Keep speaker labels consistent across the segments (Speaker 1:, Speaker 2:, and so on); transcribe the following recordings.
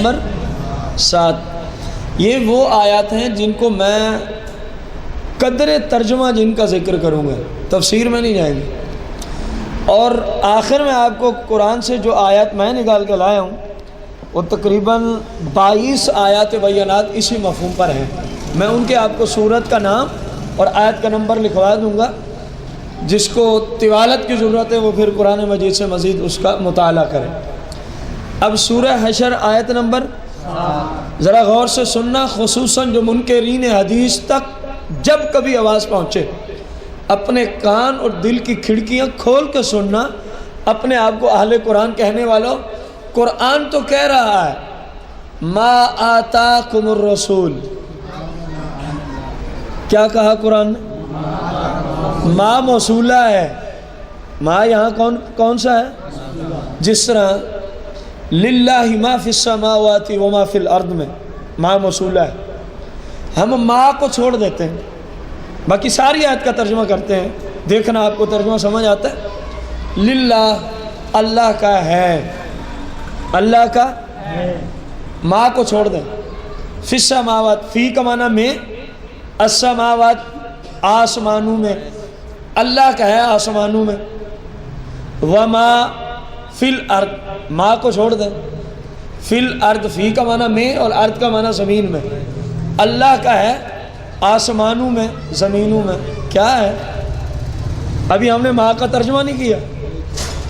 Speaker 1: Number 7۔ یہ وہ آیات ہیں جن کو میں قدر ترجمہ جن کا ذکر کروں گا، تفسیر میں نہیں جائیں گے۔ اور آخر میں آپ کو قرآن سے جو آیات میں نکال کے لایا ہوں وہ تقریباً 22 آیات بینات اسی مفہوم پر ہیں۔ میں ان کے آپ کو سورت کا نام اور آیت کا نمبر لکھوا دوں گا، جس کو طوالت کی ضرورت ہے وہ پھر قرآن مجید سے مزید اس کا مطالعہ کریں۔ اب سورہ حشر آیت نمبر، ذرا غور سے سننا، خصوصاً جو منکرین حدیث تک جب کبھی آواز پہنچے اپنے کان اور دل کی کھڑکیاں کھول کے سننا۔ اپنے آپ کو اہل قرآن کہنے والوں، قرآن تو کہہ رہا ہے ما آتاکم الرسول، کیا کہا قرآن نے؟ ما موصولہ ہے، ما یہاں کون سا ہے؟ جس طرح للہ ما فی السماوات وما فی الارض میں ما موصولہ ہے، ہم ما کو چھوڑ دیتے ہیں، باقی ساری آیت کا ترجمہ کرتے ہیں۔ دیکھنا آپ کو ترجمہ سمجھ آتا ہے۔ للہ اللہ کا ہے، اللہ کا ما کو چھوڑ دیں۔ فی السماوات، فی کا معنی میں، السماوات آسمانوں میں، اللہ کا ہے آسمانوں میں، وما فی الارض ما کو چھوڑ دیں۔ فی الارض، فی کا معنی میں اور ارض کا معنی زمین میں، اللہ کا ہے آسمانوں میں زمینوں میں۔ کیا ہے؟ ابھی ہم نے ما کا ترجمہ نہیں کیا،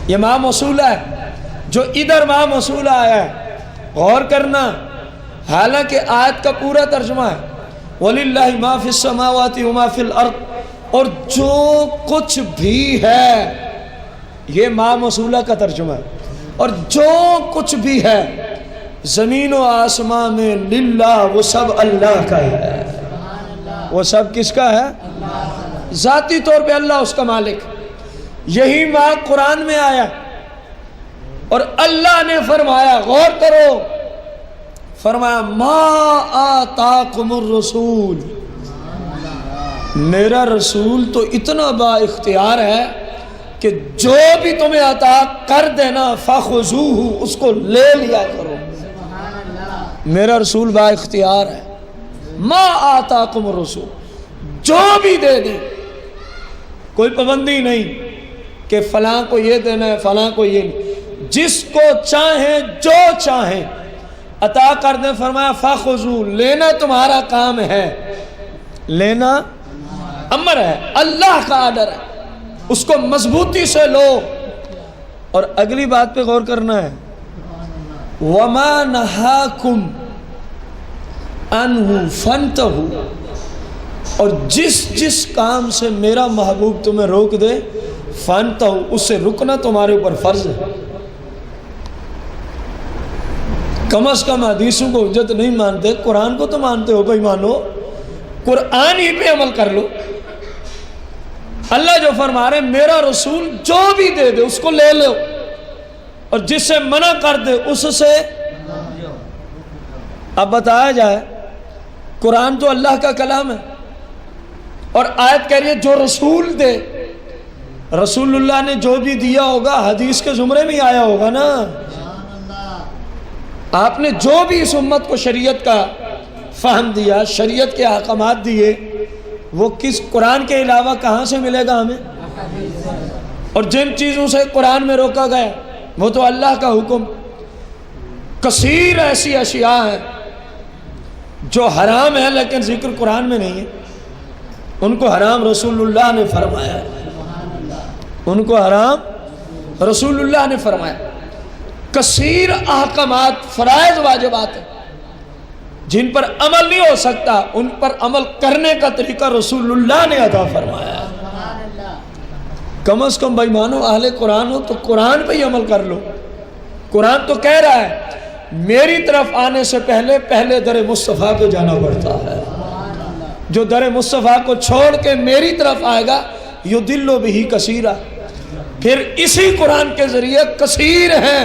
Speaker 1: یہ ما موصولہ ہے، جو ادھر ما موصولہ آیا ہے غور کرنا، حالانکہ آیت کا پورا ترجمہ ہے وَلِلَّهِ مَا فِي السَّمَاوَاتِ وَمَا فِي الْأَرْضِ، اور جو کچھ بھی ہے، یہ ما موصولہ کا ترجمہ ہے، اور جو کچھ بھی ہے زمین و آسمان میں، للہ، وہ سب اللہ کا ہے۔ وہ سب کس کا ہے؟ ذاتی طور پہ اللہ اس کا مالک۔ یہی ما قرآن میں آیا اور اللہ نے فرمایا، غور کرو، فرمایا ما آتاکم الرسول، میرا رسول تو اتنا با اختیار ہے کہ جو بھی تمہیں عطا کر دینا فخذوہ، اس کو لے لیا کرو۔ میرا رسول با اختیار ہے۔ ما آتاکم الرسول، جو بھی دے دے، کوئی پابندی نہیں کہ فلاں کو یہ دینا ہے فلاں کو یہ نہیں، جس کو چاہیں جو چاہیں عطا کر دیں۔ فرمایا فخذو، لینا تمہارا کام ہے، لینا امر ہے، اللہ کا آرڈر ہے، اس کو مضبوطی سے لو۔ اور اگلی بات پہ غور کرنا ہے، وما نہاکم عنہ فانتہوا، اور جس کام سے میرا محبوب تمہیں روک دے، فانتہوا، اس سے رکنا تمہارے اوپر فرض ہے۔ کم از کم حدیثوں کو حجت نہیں مانتے، قرآن کو تو مانتے ہو، بھائی مانو، قرآن ہی پہ عمل کر لو۔ اللہ جو فرما رہے میرا رسول جو بھی دے دے اس کو لے لو، اور جس سے منع کر دے اس سے۔ اب بتایا جائے، قرآن تو اللہ کا کلام ہے، اور آیت کہہ رہی ہے جو رسول دے، رسول اللہ نے جو بھی دیا ہوگا حدیث کے زمرے میں آیا ہوگا نا۔ آپ نے جو بھی اس امت کو شریعت کا فہم دیا، شریعت کے احکامات دیے، وہ کس قرآن کے علاوہ کہاں سے ملے گا ہمیں؟ اور جن چیزوں سے قرآن میں روکا گیا وہ تو اللہ کا حکم۔ کثیر ایسی اشیاء ہیں جو حرام ہے لیکن ذکر قرآن میں نہیں ہے، ان کو حرام رسول اللہ نے فرمایا، ان کو حرام رسول اللہ نے فرمایا۔ کثیر احکامات، فرائض، واجبات ہیں جن پر عمل نہیں ہو سکتا، ان پر عمل کرنے کا طریقہ رسول اللہ نے عطا فرمایا۔ کم از کم بھائی مانو اہل قرآن ہو تو قرآن پہ ہی عمل کر لو۔ قرآن تو کہہ رہا ہے میری طرف آنے سے پہلے در مصطفیٰ پہ جانا پڑتا ہے۔ جو در مصطفیٰ کو چھوڑ کے میری طرف آئے گا یضل بہ کثیرا، پھر اسی قرآن کے ذریعے کثیر ہیں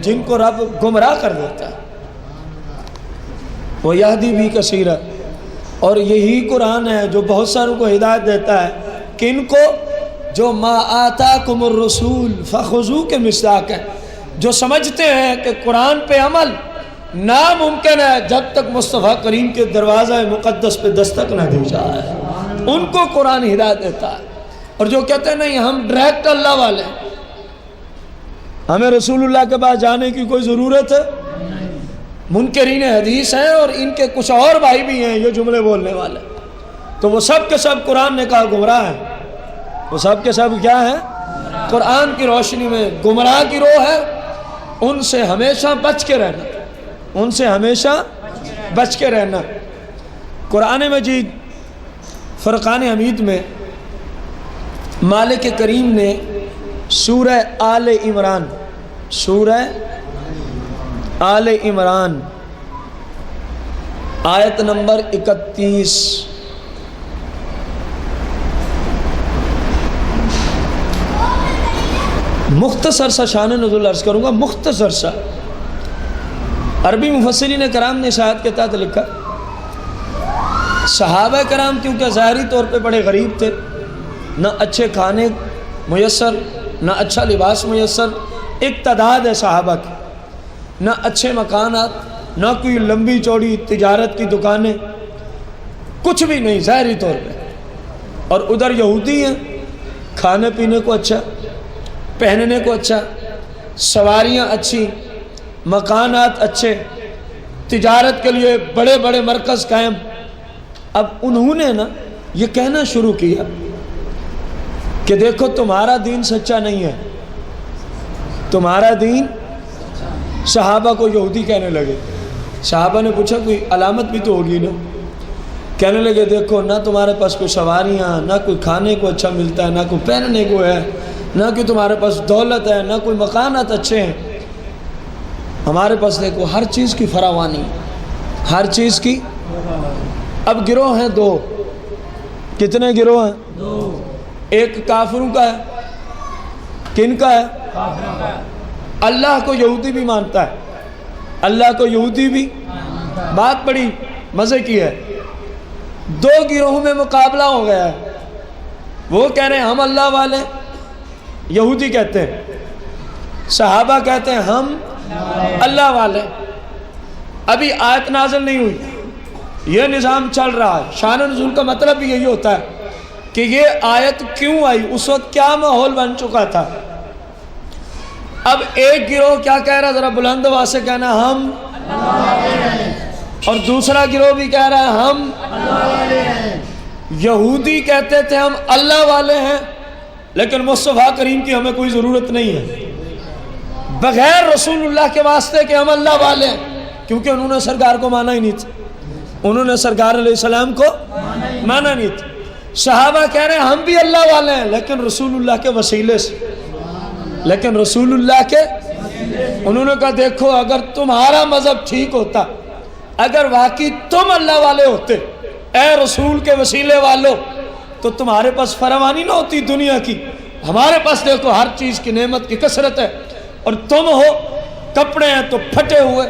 Speaker 1: جن کو رب گمراہ کر دیتا ہے۔ وَيَهْدِي بِهِ كَثِيرًا، اور یہی قرآن ہے جو بہت ساروں کو ہدایت دیتا ہے، کن کو؟ جو ما آتاکم الرسول فخذوہ کے مصداق ہیں، جو سمجھتے ہیں کہ قرآن پہ عمل ناممکن ہے جب تک مصطفیٰ کریم کے دروازہ مقدس پہ دستک نہ دی جائے. ان کو قرآن ہدایت دیتا ہے. اور جو کہتے ہیں نہیں ہم ڈائریکٹ اللہ والے ہیں, ہمیں رسول اللہ کے پاس جانے کی کوئی ضرورت ہے, منکرین حدیث ہیں اور ان کے کچھ اور بھائی بھی ہیں یہ جملے بولنے والے, تو وہ سب کے سب قرآن نے کہا گمراہ ہیں. وہ سب کے سب کیا ہیں؟ قرآن کی روشنی میں گمراہ کی روح ہے. ان سے ہمیشہ بچ کے رہنا, ان سے ہمیشہ بچ کے رہنا. قرآن مجید فرقان حمید میں مالک کریم نے سورہ آل عمران, سورہ آل عمران آیت نمبر 31 مختصر سا شان نزول عرض کروں گا, مختصر سا. عربی مفسرین کرام نے اس آیت کے تحت لکھا صحابہ کرام کیونکہ ظاہری طور پہ بڑے غریب تھے, نہ اچھے کھانے میسر, نہ اچھا لباس میسر, ایک تعداد ہے صحابہ کی, نہ اچھے مکانات, نہ کوئی لمبی چوڑی تجارت کی دکانیں, کچھ بھی نہیں ظاہری طور پہ. اور ادھر یہودی ہیں, کھانے پینے کو اچھا, پہننے کو اچھا, سواریاں اچھی, مکانات اچھے, تجارت کے لیے بڑے بڑے مرکز قائم. اب انہوں نے نا یہ کہنا شروع کیا کہ دیکھو تمہارا دین سچا نہیں ہے, تمہارا دین. صحابہ کو یہودی کہنے لگے. صحابہ نے پوچھا کوئی علامت بھی تو ہوگی نا. کہنے لگے دیکھو نہ تمہارے پاس کوئی سواریاں, نہ کوئی کھانے کو اچھا ملتا ہے, نہ کوئی پہننے کو ہے, نہ کہ تمہارے پاس دولت ہے, نہ کوئی مکانات اچھے ہیں. ہمارے پاس دیکھو ہر چیز کی فراوانی, ہر چیز کی. اب گروہ ہیں دو. کتنے گروہ ہیں؟ دو. ایک کافروں کا ہے. کن کا ہے؟ اللہ کو یہودی بھی مانتا ہے, اللہ کو یہودی بھی. بات بڑی مزے کی ہے, دو گروہوں میں مقابلہ ہو گیا ہے. وہ کہہ رہے ہیں ہم اللہ والے, یہودی کہتے ہیں. صحابہ کہتے ہیں ہم اللہ والے. ابھی آیت نازل نہیں ہوئی, یہ نظام چل رہا ہے. شان نزول کا مطلب بھی یہی ہوتا ہے کہ یہ آیت کیوں آئی, اس وقت کیا ماحول بن چکا تھا. اب ایک گروہ کیا کہہ رہا ہے, ذرا بلند آواز سے کہنا ہم, اور دوسرا گروہ بھی کہہ رہا ہے ہم. یہودی کہتے تھے ہم اللہ والے ہیں, لیکن مصطفیٰ کریم کی ہمیں کوئی ضرورت نہیں ہے, بغیر رسول اللہ کے واسطے کہ ہم اللہ والے ہیں, کیونکہ انہوں نے سرکار کو مانا ہی نہیں تھا. انہوں نے سرکار علیہ السلام کو مانا نہیں تھا. صحابہ کہہ رہے ہیں ہم بھی اللہ والے ہیں, لیکن رسول اللہ کے وسیلے سے, لیکن رسول اللہ کے. انہوں نے کہا دیکھو اگر تمہارا مذہب ٹھیک ہوتا, اگر واقعی تم اللہ والے ہوتے اے رسول کے وسیلے والوں, تو تمہارے پاس فراوانی نہ ہوتی دنیا کی. ہمارے پاس دیکھو ہر چیز کی نعمت کی کثرت ہے, اور تم ہو کپڑے ہیں تو پھٹے ہوئے,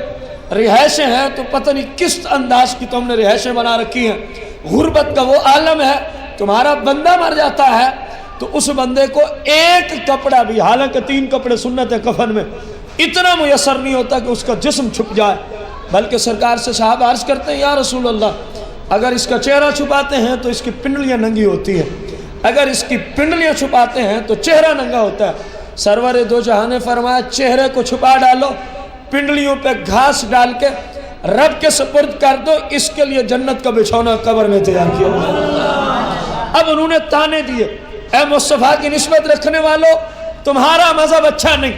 Speaker 1: رہائشیں ہیں تو پتہ نہیں کس انداز کی تم نے رہائشیں بنا رکھی ہیں. غربت کا وہ عالم ہے, تمہارا بندہ مر جاتا ہے تو اس بندے کو ایک کپڑا بھی, حالانکہ 3 کپڑے سنت ہے کفن میں, اتنا میسر نہیں ہوتا کہ اس کا جسم چھپ جائے. بلکہ سرکار سے صحابہ عرض کرتے ہیں یا رسول اللہ, اگر اس کا چہرہ چھپاتے ہیں تو اس کی پنڈلیاں ننگی ہوتی ہیں, اگر اس کی پنڈلیاں چھپاتے ہیں تو چہرہ ننگا ہوتا ہے. سرور دو جہاں نے فرمایا چہرے کو چھپا ڈالو, پنڈلیوں پہ گھاس ڈال کے رب کے سپرد کر دو, اس کے لیے جنت کا بچھونا قبر میں تیار کیا. اب انہوں نے تانے دیے, اے مصطفیٰ کی نسبت رکھنے والوں, تمہارا مذہب اچھا نہیں,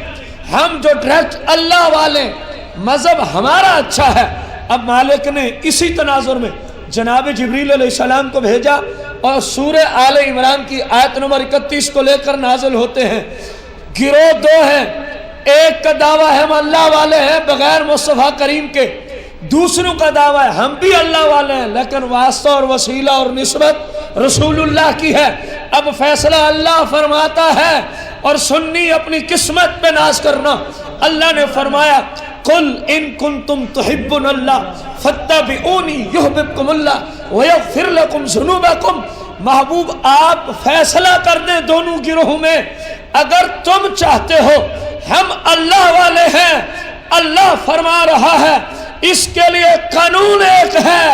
Speaker 1: ہم جو ڈائریکٹ اللہ والے مذہب ہمارا اچھا ہے. اب مالک نے اسی تناظر میں جناب جبریل علیہ السلام کو بھیجا, اور سورہ آل عمران کی آیت نمبر 31 کو لے کر نازل ہوتے ہیں. گروہ دو ہیں, ایک کا دعویٰ ہے ہم اللہ والے ہیں بغیر مصطفیٰ کریم کے, دوسروں کا دعویٰ ہے ہم بھی اللہ والے ہیں لیکن واسطہ اور وسیلہ اور نسبت رسول اللہ کی ہے. اب فیصلہ اللہ فرماتا ہے, اور سنی اپنی قسمت پہ ناز کرنا. اللہ نے فرمایا قل ان کنتم تحبون اللہ فاتبعونی یحببکم اللہ ویغفر لکم ذنوبکم. محبوب آپ فیصلہ کر دیں دونوں گروہوں میں, اگر تم چاہتے ہو ہم اللہ والے ہیں, اللہ فرما رہا ہے اس کے لیے قانون ایک ہے،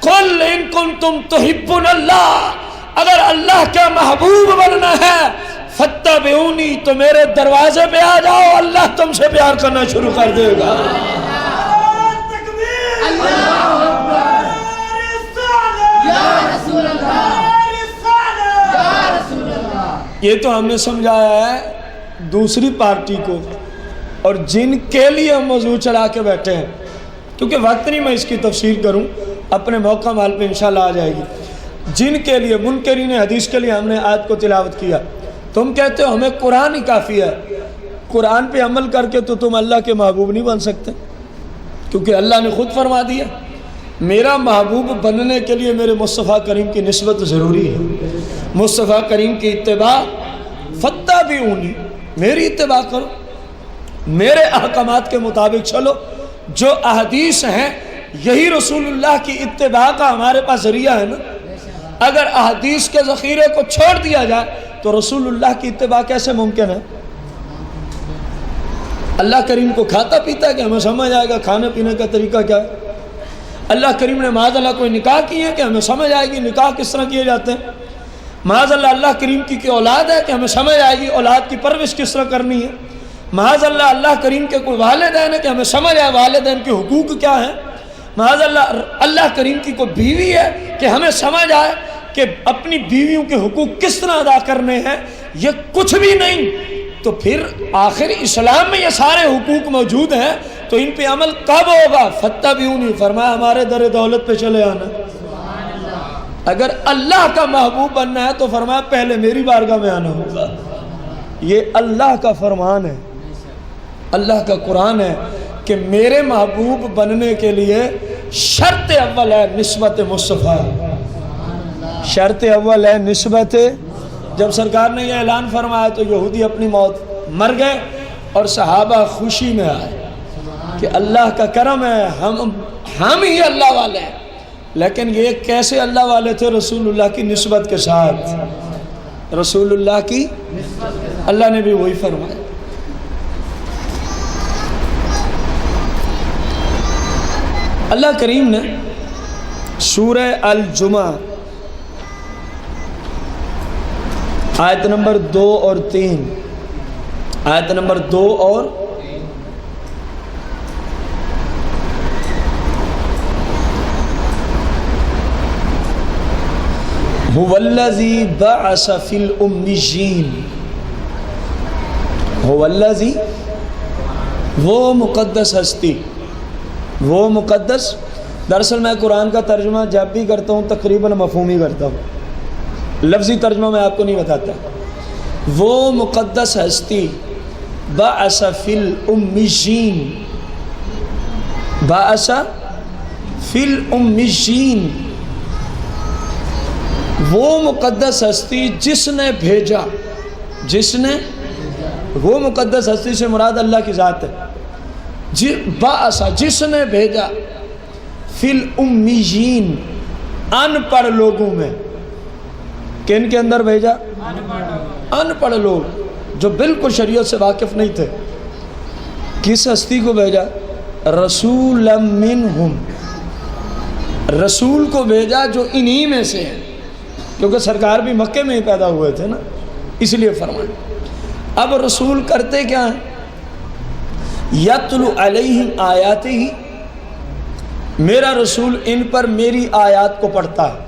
Speaker 1: قل ان کنتم تحبون اللہ، اگر اللہ کا محبوب بننا ہے فاتبعونی، تو میرے دروازے پہ آ جاؤ، اللہ تم سے پیار کرنا شروع کر دے گا۔ یہ تو ہم نے سمجھایا ہے دوسری پارٹی کو، اور جن کے لیے ہم موضوع چلا کے بیٹھے ہیں، کیونکہ وقت نہیں میں اس کی تفسیر کروں، اپنے موقع مال پہ انشاءاللہ آ جائے گی۔ جن کے لیے منکرین حدیث کے لیے ہم نے آیت کو تلاوت کیا، تم کہتے ہو ہمیں قرآن ہی کافی ہے، قرآن پہ عمل کر کے تو تم اللہ کے محبوب نہیں بن سکتے، کیونکہ اللہ نے خود فرما دیا میرا محبوب بننے کے لیے میرے مصطفیٰ کریم کی نسبت ضروری ہے، مصطفیٰ کریم کی اتباع، فاتبعونی، میری اتباع کرو، میرے احکامات کے مطابق چلو، جو احادیث ہیں یہی رسول اللہ کی اتباع کا ہمارے پاس ذریعہ ہے نا۔ اگر احادیث کے ذخیرے کو چھوڑ دیا جائے تو رسول اللہ کی اتباع کیسے ممکن ہے؟ اللہ کریم کو کھاتا پیتا ہے کہ ہمیں سمجھ آئے گا کھانے پینے کا طریقہ کیا ہے؟ اللہ کریم نے معاذ اللہ کوئی نکاح کی ہے کہ ہمیں سمجھ آئے گی نکاح کس طرح کیے جاتے ہیں؟ معاذ اللہ اللہ کریم کی اولاد ہے کہ ہمیں سمجھ آئے گی اولاد کی پرورش کس طرح کرنی ہے؟ معاذ اللہ اللہ کریم کے کوئی والدین ہے کہ ہمیں سمجھ آئے والدین کے حقوق کیا ہیں؟ معاذ اللہ اللہ کریم کی کوئی بیوی ہے کہ ہمیں سمجھ آئے کہ اپنی بیویوں کے حقوق کس طرح ادا کرنے ہیں؟ یہ کچھ بھی نہیں، تو پھر آخر اسلام میں یہ سارے حقوق موجود ہیں تو ان پہ عمل کب ہوگا؟ فاتبعونی، فرمایا ہمارے در دولت پہ چلے آنا۔ اگر اللہ کا محبوب بننا ہے تو فرمایا پہلے میری بارگاہ میں آنا ہوگا۔ یہ اللہ کا فرمان ہے، اللہ کا قرآن ہے کہ میرے محبوب بننے کے لیے شرط اول ہے نسبت مصطفیٰ، شرط اول ہے نسبت۔ جب سرکار نے یہ اعلان فرمایا تو یہودی اپنی موت مر گئے اور صحابہ خوشی میں آئے کہ اللہ کا کرم ہے، ہم ہی اللہ والے ہیں۔ لیکن یہ کیسے اللہ والے تھے؟ رسول اللہ کی نسبت کے ساتھ، رسول اللہ کی، اللہ نے بھی وہی فرمایا۔ اللہ کریم نے سورہ الجمعہ آیت نمبر 2 اور 3، آیت نمبر 2 اور هو الذی بعث فی الامیین، هو الذی، وہ مقدس ہستی، وہ مقدس، دراصل میں قرآن کا ترجمہ جب بھی کرتا ہوں تقریباً مفہومی کرتا ہوں، لفظی ترجمہ میں آپ کو نہیں بتاتا۔ وہ مقدس ہستی بعث فی الامیین، بعث فی الامیین، وہ مقدس ہستی جس نے بھیجا، جس نے، وہ مقدس ہستی سے مراد اللہ کی ذات ہے، بعث جس نے بھیجا، فی الامیین، ان پڑھ لوگوں میں، کن کے اندر بھیجا؟ ان پڑھ لوگ جو بالکل شریعت سے واقف نہیں تھے۔ کس ہستی کو بھیجا؟ رسولا منہم، رسول کو بھیجا جو انہی میں سے ہے، کیونکہ سرکار بھی مکے میں ہی پیدا ہوئے تھے نا، اس لیے فرمایا۔ اب رسول کرتے کیا ہیں؟ یتلو علیہم آیاتہ، میرا رسول ان پر میری آیات کو پڑھتا ہے،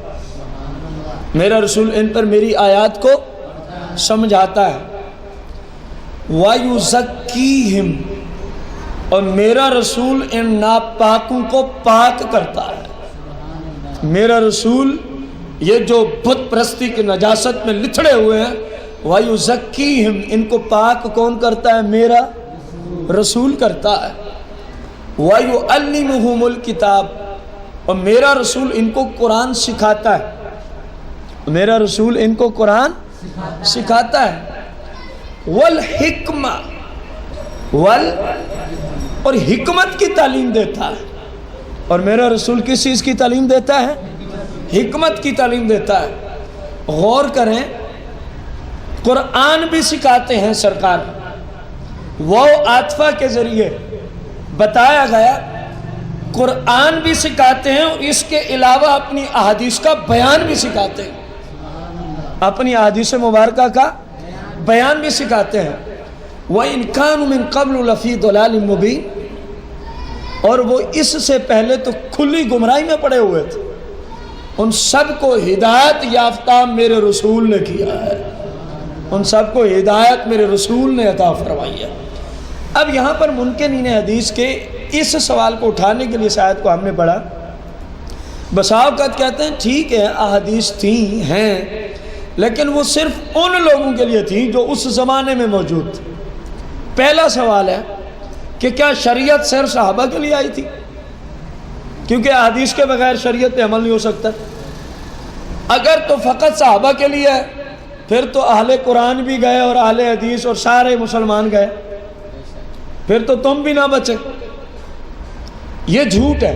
Speaker 1: میرا رسول ان پر میری آیات کو سمجھاتا ہے۔ وَيُزَكِّيهِمْ، اور میرا رسول ان ناپاکوں کو پاک کرتا ہے۔ میرا رسول یہ جو بت پرستی کی نجاست میں لتھڑے ہوئے ہیں، وَيُزَكِّيهِمْ، ان کو پاک کون کرتا ہے؟ میرا رسول کرتا ہے۔ وَيُعَلِّمُهُمُ الْكِتَابَ، اور میرا رسول ان کو قرآن سکھاتا ہے، میرا رسول ان کو قرآن سکھاتا ہے۔ والحکمہ، اور حکمت کی تعلیم دیتا ہے، اور میرا رسول کس چیز کی تعلیم دیتا ہے؟ حکمت کی تعلیم دیتا ہے۔ غور کریں، قرآن بھی سکھاتے ہیں سرکار، وہ عاطفہ کے ذریعے بتایا گیا قرآن بھی سکھاتے ہیں اور اس کے علاوہ اپنی احادیث کا بیان بھی سکھاتے ہیں، اپنی احادیث مبارکہ کا بیان بھی سکھاتے ہیں۔ وَإِنْ كَانُوا مِن قَبْلُ لَفِي ضَلَالٍ مُبِينٍ، اور وہ اس سے پہلے تو کھلی گمراہی میں پڑے ہوئے تھے، ان سب کو ہدایت یافتہ میرے رسول نے کیا ہے، ان سب کو ہدایت میرے رسول نے عطا فرمائی ہے۔ اب یہاں پر منکرین حدیث کے اس سوال کو اٹھانے کے لیے اس آیت کو ہم نے پڑھا۔ بسا اوقات کہتے ہیں ٹھیک ہے احادیث تھیں ہیں، لیکن وہ صرف ان لوگوں کے لیے تھیں جو اس زمانے میں موجود تھے۔ پہلا سوال ہے کہ کیا شریعت صرف صحابہ کے لیے آئی تھی؟ کیونکہ احادیث کے بغیر شریعت پہ عمل نہیں ہو سکتا۔ اگر تو فقط صحابہ کے لیے ہے پھر تو اہل قرآن بھی گئے اور اہل حدیث اور سارے مسلمان گئے، پھر تو تم بھی نہ بچے۔ یہ جھوٹ ہے۔